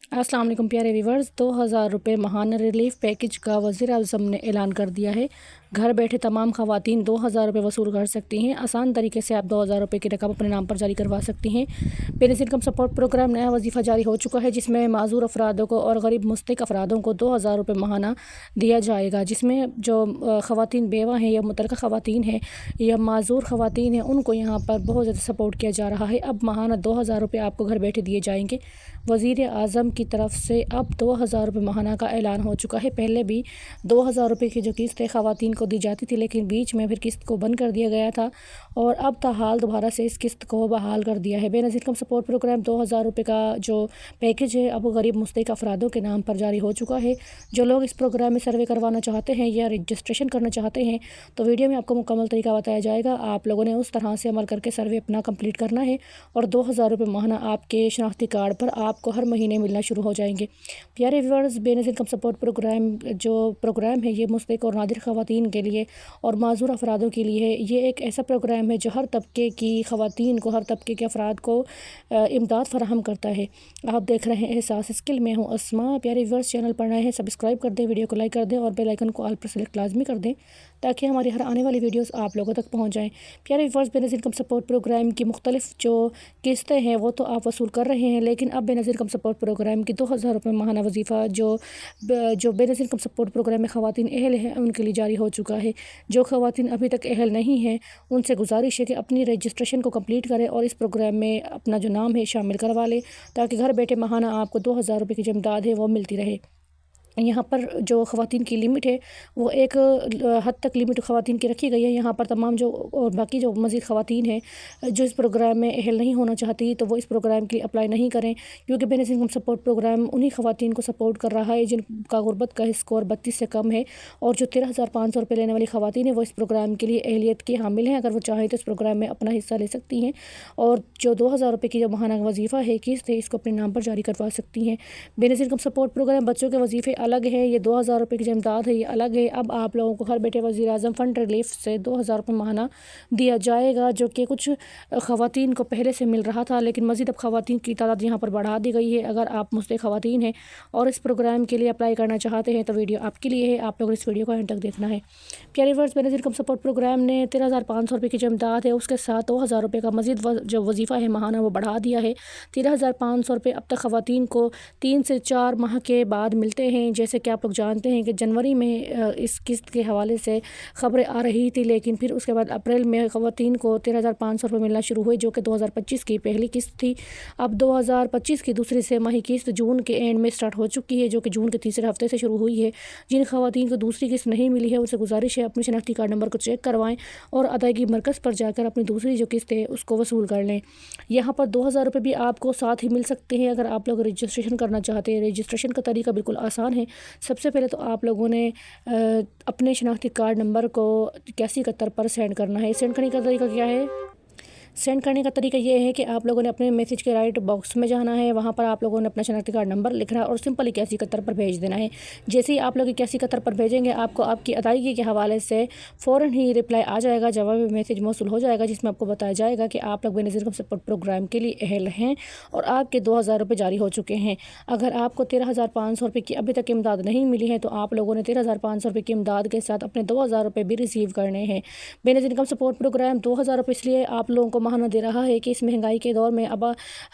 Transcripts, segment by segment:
अस्सलाम वालेकुम प्यारे व्यूवर्स। 2000 रुपये माहाना रिलीफ पैकेज का वज़ीर आज़म ने ऐलान कर दिया है। घर बैठे तमाम ख़वातीन 2000 रुपये वसूल कर सकती हैं। आसान तरीके से आप 2000 रुपये की रकम अपने नाम पर जारी करवा सकती हैं। पेरेंट्स इनकम सपोर्ट प्रोग्राम नया वजीफ़ा जारी हो चुका है, जिसमें माजूर अफरादों को और गरीब मुस्तहिक अफरादों को 2000 रुपये माहाना दिया जाएगा। जिसमें जो ख़वातीन बेवा हैं या मुतल्लक़ा ख़वातीन हैं या माजूर ख़वातीन हैं, उनको यहाँ पर बहुत ज़्यादा सपोर्ट किया जा रहा है। अब माहाना 2000 रुपये आपको घर बैठे दिए जाएंगे। वज़ीर आज़म की तरफ से अब 2000 रुपये माहाना का ऐलान हो चुका है। पहले भी 2000 रुपये की जो किस्त है ख़वातीन को दी जाती थी, लेकिन बीच में फिर किस्त को बंद कर दिया गया था और अब ताहाल दोबारा से इस किस्त को बहाल कर दिया है। बेनज़ीर इनकम सपोर्ट प्रोग्राम 2000 रुपये का जो पैकेज है अब गरीब मुस्तहिक अफरादों के नाम पर जारी हो चुका है। जो लोग इस प्रोग्राम में सर्वे करवाना चाहते हैं या रजिस्ट्रेशन करना चाहते हैं, तो वीडियो में आपको मुकम्मल तरीका बताया जाएगा। आप लोगों ने उस तरह से अमल करके सर्वे अपना कंप्लीट करना है और 2000 रुपये माहाना आपके शनाख्ती कार्ड पर आपको हर महीने मिलना शुरू हो जाएंगे। प्यारे viewers, Benazir income support programme है ये मुस्तहिक और नादिर ख़वातीन के लिए और माजूर अफरादों के लिए है। ये एक ऐसा प्रोग्राम है जो हर तबके की ख़वातीन को, हर तबके के अफराद को इमदाद फराहम करता है। आप देख रहे हैं एहसास स्किल, में हूँ अस्मा। प्यारे व्यूअर्स, चैनल पर नए हैं सब्सक्राइब कर दें, वीडियो को लाइक कर दें और बेल आइकन को ऑल पर सेलेक्ट लाजमी कर दें ताकि हमारी हर आने वाली वीडियोस आप लोगों तक पहुंच जाएं। प्यारे viewers, Benazir income support programme की मुख्तलिफ जो किस्तें हैं वो तो आप वसूल कर रहे हैं, लेकिन अब बेनज़ीर इनकम सपोर्ट प्रोग्राम की 2000 रुपये माहाना वजीफ़ा जो बेनज़ीर इनकम सपोर्ट प्रोग्राम में ख़वातीन अहल हैं उनके लिए जारी हो चुका है। जो ख़वातीन अभी तक अहल नहीं हैं उनसे गुजारिश है कि अपनी रजिस्ट्रेशन को कंप्लीट करें और इस प्रोग्राम में अपना जो नाम है शामिल करवा लें, ताकि घर बैठे माहाना आपको 2000 रुपये की जो इमदाद है वो मिलती रहे। यहाँ पर जो ख़वातीन की लिमिट है वो एक हद तक लिमिट ख़वातीन की रखी गई है। यहाँ पर तमाम जो और बाकी जो मज़ीद ख़वातीन हैं जो इस प्रोग्राम में अहल नहीं होना चाहती, तो वो इस प्रोग्राम के लिए अप्लाई नहीं करें, क्योंकि बेनज़ीर इनकम सपोर्ट प्रोग्राम उन्हीं ख़वातीन को सपोर्ट कर रहा है जिनका गुर्बत का स्कोर 32 से कम है। और जो 13,500 रुपये लेने वाली ख़वातीन है वो इस प्रोग्राम के लिए अहलियत के हामिल हैं। अगर वो चाहें तो इस प्रोग्राम में अपना हिस्सा ले सकती हैं और जो 2000 रुपये की जो माहाना वजीफ़ा है किस्त है इसको अपने नाम पर जारी करवा सकती हैं। बेनज़ीर इनकम सपोर्ट प्रोग्राम बच्चों के वजीफ़े अलग है, ये 2000 रुपये की जो इमदाद है ये अलग है। अब आप लोगों को घर बैठे वज़ीर आज़म फ़ंड रिलीफ से 2000 रुपये माहाना दिया जाएगा, जो कि कुछ ख़वातीन को पहले से मिल रहा था, लेकिन मज़ीद अब ख़वातीन की तादाद यहाँ पर बढ़ा दी गई है। अगर आप मुस्तहिक ख़वातीन हैं और इस प्रोग्राम के लिए अप्लाई करना चाहते हैं तो वीडियो आपके लिए है, आप लोग इस वीडियो को एंड तक देखना है। प्यारे viewers, Benazir income support programme ने 13,500 रुपये की जो इमदाद है उसके साथ 2000 रुपये का मज़ीद जो वजीफ़ा है माहाना वो बढ़ा दिया है। 13,500 रुपये अब तक ख़वातीन को 3 से 4 माह के बाद मिलते हैं। जैसे कि आप लोग जानते हैं कि जनवरी में इस किस्त के हवाले से ख़बरें आ रही थी, लेकिन फिर उसके बाद अप्रैल में ख़वातीन को 13,500 रुपये मिलना शुरू हुए, जो कि 2025 की पहली किस्त थी। अब 2025 की दूसरी से माही किस्त जून के एंड में स्टार्ट हो चुकी है, जो कि जून के तीसरे हफ्ते से शुरू हुई है। जिन ख़वातीन को दूसरी किस्त नहीं मिली है उनसे गुजारिश है अपने शनाख्ती कार्ड नंबर को चेक करवाएं और अदायगी मरकज़ पर जाकर अपनी दूसरी जो किस्त है उसको वसूल कर लें। यहाँ पर 2000 रुपये भी आपको साथ ही मिल सकते हैं अगर आप लोग रजिस्ट्रेशन करना चाहते हैं। रजिस्ट्रेशन का तरीका बिल्कुल आसान है। सबसे पहले तो आप लोगों ने अपने शनाख्ती कार्ड नंबर को 8171 पर सेंड करना है। सेंड करने का तरीका क्या है? सेंड करने का तरीका ये है कि आप लोगों ने अपने मैसेज के राइट बॉक्स में जाना है, वहाँ पर आप लोगों ने अपना शनाख्ती कार्ड नंबर लिखना है और सिंपल 8171 पर भेज देना है। जैसे ही आप लोग 8171 पर भेजेंगे आपको आपकी अदायगी के हवाले से फ़ौरन ही रिप्लाई आ जाएगा, जवाबी मैसेज मौसूल हो जाएगा, जिसमें आपको बताया जाएगा कि आप लोग बेनज़ीर इनकम सपोर्ट प्रोग्राम के लिए अहल हैं और आपके 2000 रुपये जारी हो चुके हैं। अगर आपको 13,500 रुपये की अभी तक इमदाद नहीं मिली है तो आप लोगों ने 13,500 रुपये की इमदाद के साथ अपने 2000 रुपये भी रिसीव करने हैं। बेनज़ीर इनकम सपोर्ट प्रोग्राम 2000 रुपये इसलिए आप लोगों को माहाना दे रहा है कि इस महंगाई के दौर में अब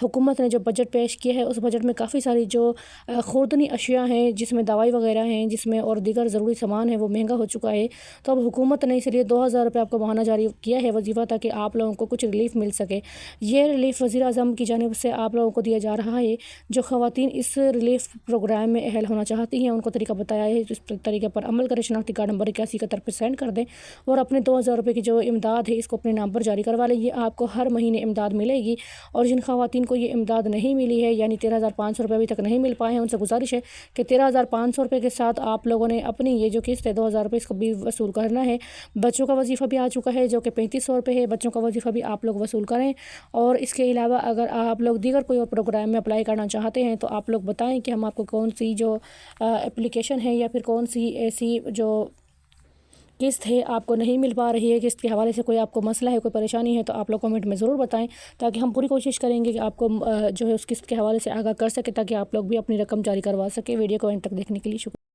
हुकूमत ने जो बजट पेश किया है उस बजट में काफ़ी सारी जो खुर्दनी अशिया हैं, जिसमें दवाई वगैरह हैं, जिसमें और दीगर ज़रूरी सामान है, वो महंगा हो चुका है। तो अब हुकूमत ने इसलिए 2000 रुपये आपको माहाना जारी किया है वजीफ़ा, ताकि आप लोगों को कुछ रिलीफ मिल सके। ये रिलीफ वज़ीर आज़म की जानिब से आप लोगों को दिया जा रहा है। जो ख़वातीन इस रिलीफ प्रोग्राम में अहल होना चाहती हैं उनको तरीका बताया है, इस तरीके पर अमल करें। शनाख्ती कार्ड नंबर 8171 पर सेंड कर दें और अपने 2000 रुपये की जो इमदाद है इसको अपने नाम पर जारी करवा लें। ये आपको हर महीने इमदाद मिलेगी। और जिन ख़वातीन को ये इमदाद नहीं मिली है, यानी 13,500 रुपये अभी तक नहीं मिल पाए हैं, उनसे गुजारिश है कि 13,500 रुपये के साथ आप लोगों ने अपनी ये जो किस्त है 2000 रुपये इसको भी वसूल करना है। बच्चों का वजीफ़ा भी आ चुका है जो कि 3500 रुपये है। बच्चों का वजीफ़ा भी आप लोग वसूल करें। और इसके अलावा अगर आप लोग दीगर कोई और प्रोग्राम में अप्लाई करना चाहते हैं तो आप लोग बताएँ कि हम आपको कौन सी जो एप्लीकेशन है या फिर कौन सी ऐसी जो قسط ہے آپ کو نہیں مل پا رہی ہے، قسط کے حوالے سے کوئی آپ کو مسئلہ ہے، کوئی پریشانی ہے، تو آپ لوگ کمنٹ میں ضرور بتائیں، تاکہ ہم پوری کوشش کریں گے کہ آپ کو جو ہے اس قسط کے حوالے سے آگاہ کر سکے، تاکہ آپ لوگ بھی اپنی رقم جاری کروا سکیں۔ ویڈیو کو اینڈ تک دیکھنے کے لیے شکریہ۔